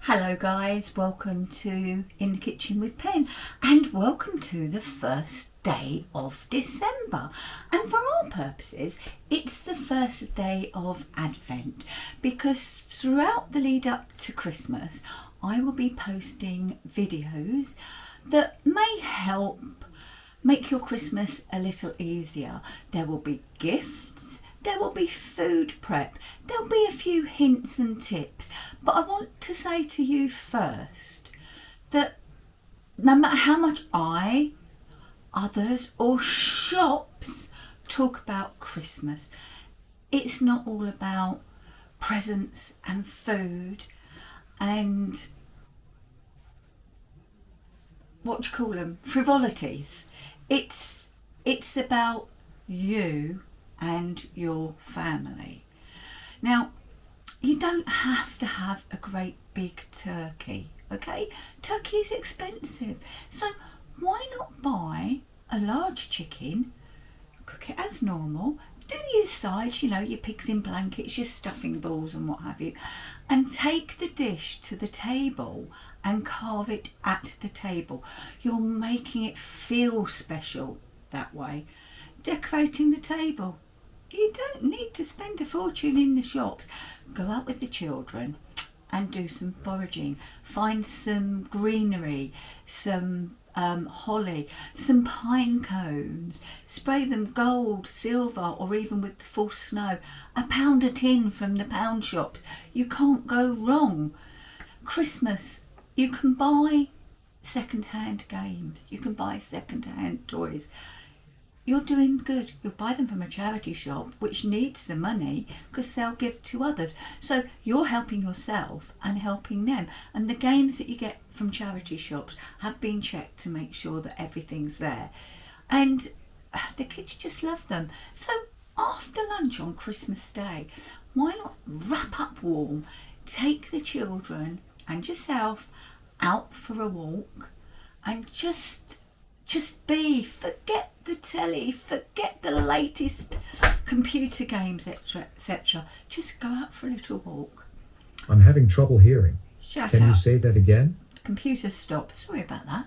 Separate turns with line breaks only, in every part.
Hello guys, welcome to In the Kitchen with Pen and welcome to the first day of December, and for our purposes it's the first day of Advent because throughout the lead up to Christmas I will be posting videos that may help make your Christmas a little easier. There will be gifts, there will be food prep, there'll be a few hints and tips, but I want to say to you first that no matter how much I, others or shops talk about Christmas, it's not all about presents and food and frivolities. It's about you and your family. Now, you don't have to have a great big turkey, okay? Turkey is expensive, so why not buy a large chicken, cook it as normal, do your sides, you know, your pigs in blankets, your stuffing balls and what have you, and take the dish to the table and carve it at the table. You're making it feel special that way. Decorating the table. You don't need to spend a fortune in the shops. Go out with the children and do some foraging. Find some greenery, some holly, some pine cones. Spray them gold, silver, or even with the false snow. £1 a tin from the pound shops. You can't go wrong. Christmas, you can buy second-hand games. You can buy second-hand toys. You're doing good. You'll buy them from a charity shop which needs the money because they'll give to others. So you're helping yourself and helping them. And the games that you get from charity shops have been checked to make sure that everything's there. And the kids just love them. So after lunch on Christmas Day, why not wrap up warm, take the children and yourself out for a walk and just forget the telly, forget the latest computer games, etc. Just go out for a little walk.
I'm having trouble hearing.
Shut
Can
up.
you say that again?
Computer stop. Sorry about that.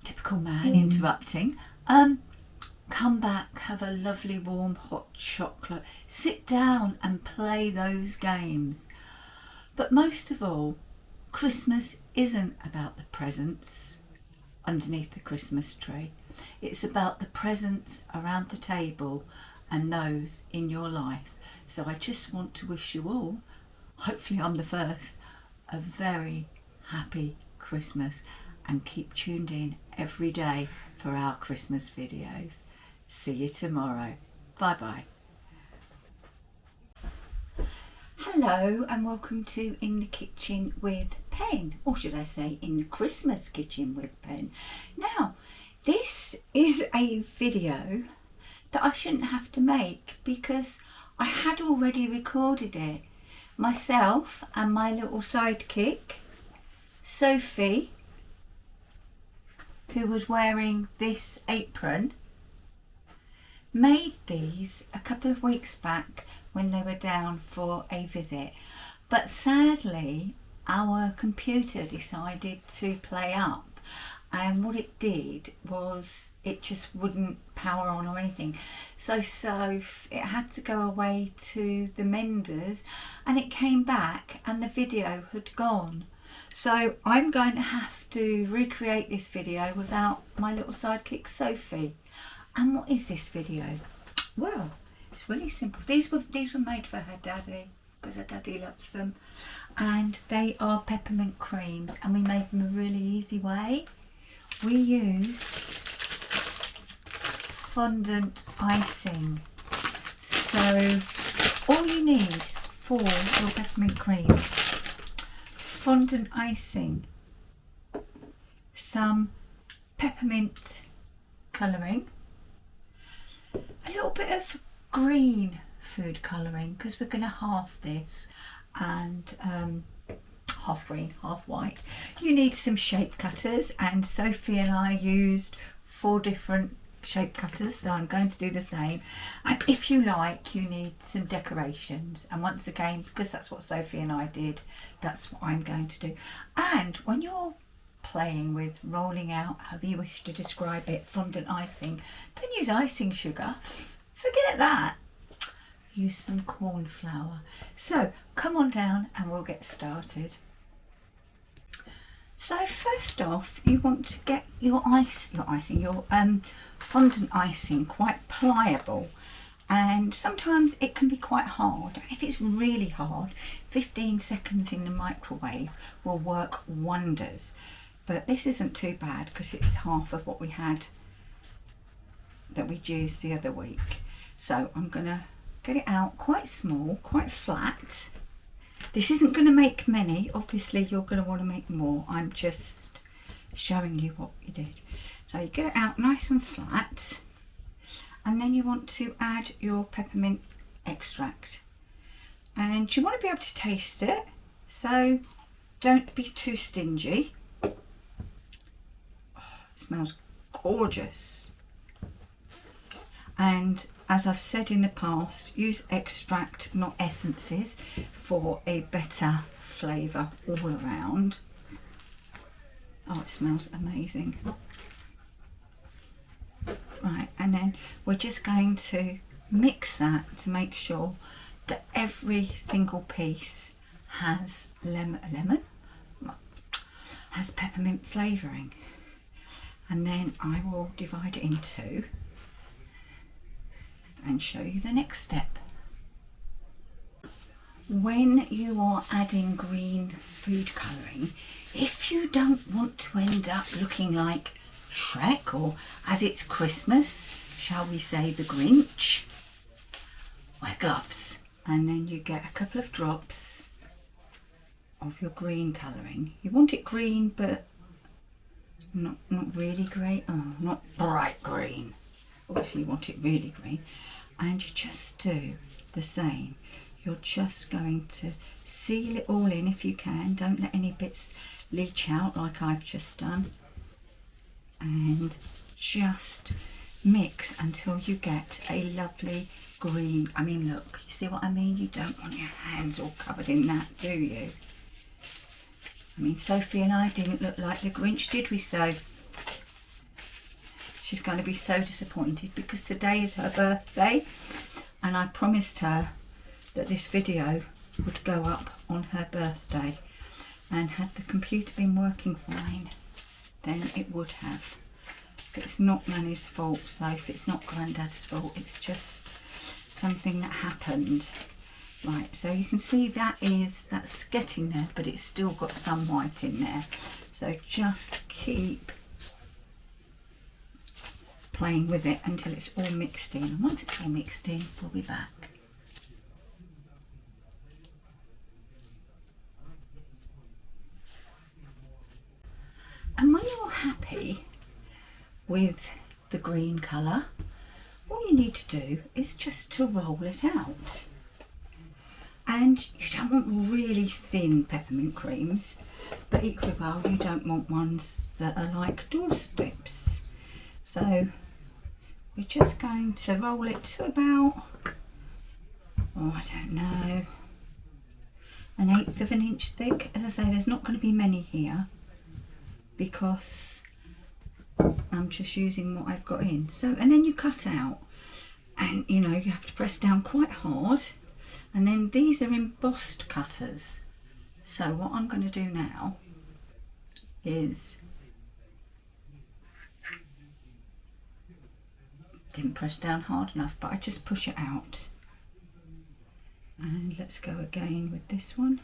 Typical man interrupting. Come back, have a lovely warm hot chocolate. Sit down and play those games. But most of all, Christmas isn't about the presents underneath the Christmas tree. It's about the presents around the table and those in your life. So I just want to wish you all, hopefully I'm the first, a very happy Christmas, and keep tuned in every day for our Christmas videos. See you tomorrow. Bye bye. Hello and welcome to In the Kitchen with Pen, or should I say In the Christmas Kitchen with Pen. Now, this is a video that I shouldn't have to make because I had already recorded it. Myself and my little sidekick, Sophie, who was wearing this apron, made these a couple of weeks back when they were down for a visit, but sadly our computer decided to play up, and what it did was it just wouldn't power on or anything, so it had to go away to the menders, and it came back and the video had gone. So I'm going to have to recreate this video without my little sidekick Sophie. And what is this video? Well, it's really simple. These were made for her daddy because her daddy loves them, and they are peppermint creams, and we made them a really easy way. We used fondant icing. So all you need for your peppermint creams: fondant icing, some peppermint colouring, a little bit of green food colouring because we're going to half this, and half green, half white. You need some shape cutters, and Sophie and I used 4 different shape cutters, so I'm going to do the same. And if you like, you need some decorations, and once again, because that's what Sophie and I did, that's what I'm going to do. And when you're playing with rolling out, however you wish to describe it, fondant icing, don't use icing sugar, forget that. Use some corn flour. So come on down and we'll get started. So first off, you want to get your fondant icing quite pliable, and sometimes it can be quite hard. And if it's really hard, 15 seconds in the microwave will work wonders. But this isn't too bad because it's half of what we had that we'd used the other week. So I'm gonna get it out quite small, quite flat. This isn't going to make many, obviously you're going to want to make more. I'm just showing you what you did. So you get it out nice and flat, and then you want to add your peppermint extract. And you want to be able to taste it, so don't be too stingy. Oh, it smells gorgeous. And as I've said in the past, use extract, not essences, for a better flavour all around. Oh, it smells amazing. Right, and then we're just going to mix that to make sure that every single piece has has peppermint flavouring. And then I will divide it in two and show you the next step. When you are adding green food colouring, if you don't want to end up looking like Shrek, or as it's Christmas, shall we say the Grinch, wear gloves. And then you get a couple of drops of your green colouring. You want it green, but not really grey, not bright green. Obviously you want it really green, and you just do the same. You're just going to seal it all in if you can. Don't let any bits leach out like I've just done, and just mix until you get a lovely green. I mean, look, you see what I mean? You don't want your hands all covered in that, do you? I mean, Sophie and I didn't look like the Grinch, did we, So? She's going to be so disappointed because today is her birthday, and I promised her that this video would go up on her birthday, and had the computer been working fine, then it would have. It's not Nanny's fault, so if it's not Grandad's fault, it's just something that happened. Right, so you can see that's getting there, but it's still got some white in there. So just keep playing with it until it's all mixed in. And once it's all mixed in, we'll be back. And when you're happy with the green colour, all you need to do is just to roll it out. And you don't want really thin peppermint creams, but equally well you don't want ones that are like doorsteps. So we're just going to roll it to about, I don't know, 1/8 of an inch thick. As I say, there's not going to be many here because I'm just using what I've got in. So, and then you cut out, and you know, you have to press down quite hard. And then these are embossed cutters. So what I'm going to do now is, didn't press down hard enough, but I just push it out. And let's go again with this one.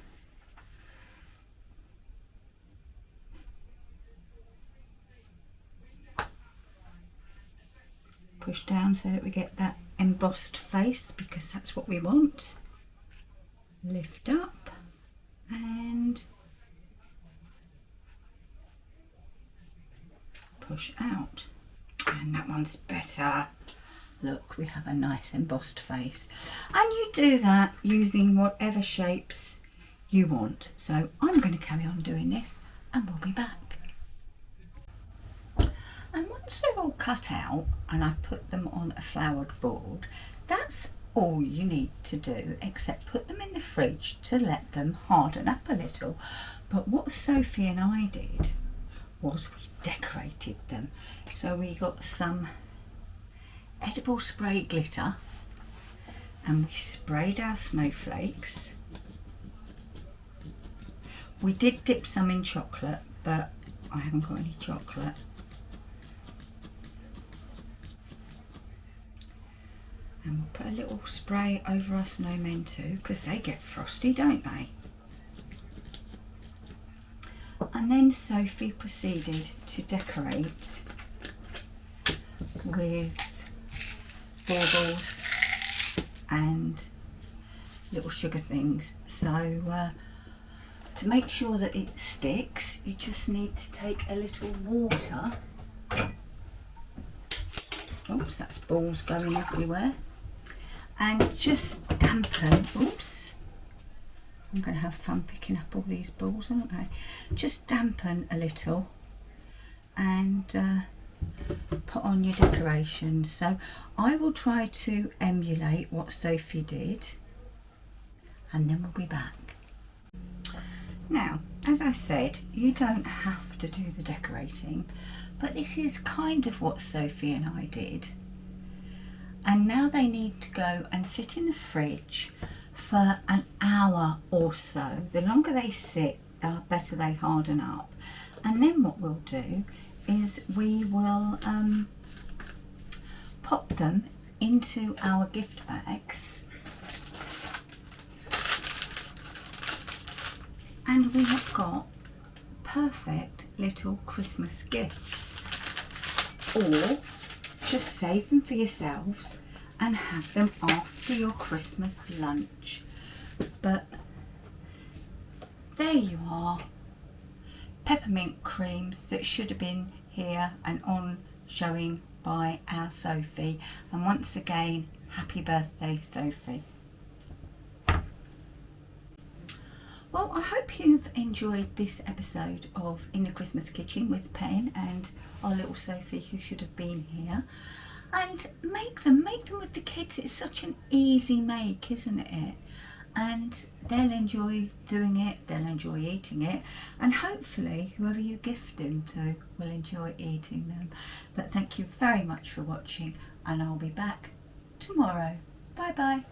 Push down so that we get that embossed face, because that's what we want. Lift up and push out. And that one's better. Look, we have a nice embossed face. And you do that using whatever shapes you want. So I'm going to carry on doing this and we'll be back. And once they're all cut out, and I've put them on a floured board. That's all you need to do, except put them in the fridge to let them harden up a little. But what Sophie and I did was we decorated them. So we got some edible spray glitter and we sprayed our snowflakes. We did dip some in chocolate, but I haven't got any chocolate. And we'll put a little spray over our snowmen too, because they get frosty, don't they? And then Sophie proceeded to decorate with baubles and little sugar things. So to make sure that it sticks, you just need to take a little water. Oops, that's balls going everywhere. And just dampen, oops, I'm going to have fun picking up all these balls, aren't I? Just dampen a little and put on your decorations. So I will try to emulate what Sophie did, and then we'll be back. Now, as I said, you don't have to do the decorating, but this is kind of what Sophie and I did. And now they need to go and sit in the fridge for an hour or so. The longer they sit, the better they harden up. And then what we'll do is we will pop them into our gift bags. And we have got perfect little Christmas gifts. Or just save them for yourselves and have them after your Christmas lunch. But there you are, peppermint creams that should have been here and on showing by our Sophie. And once again, happy birthday, Sophie. Well, I hope you've enjoyed this episode of In the Christmas Kitchen with Pen and our little Sophie, who should have been here. And make them with the kids. It's such an easy make, isn't it? And they'll enjoy doing it, they'll enjoy eating it, and hopefully whoever you gift them to will enjoy eating them. But thank you very much for watching, and I'll be back tomorrow. Bye bye.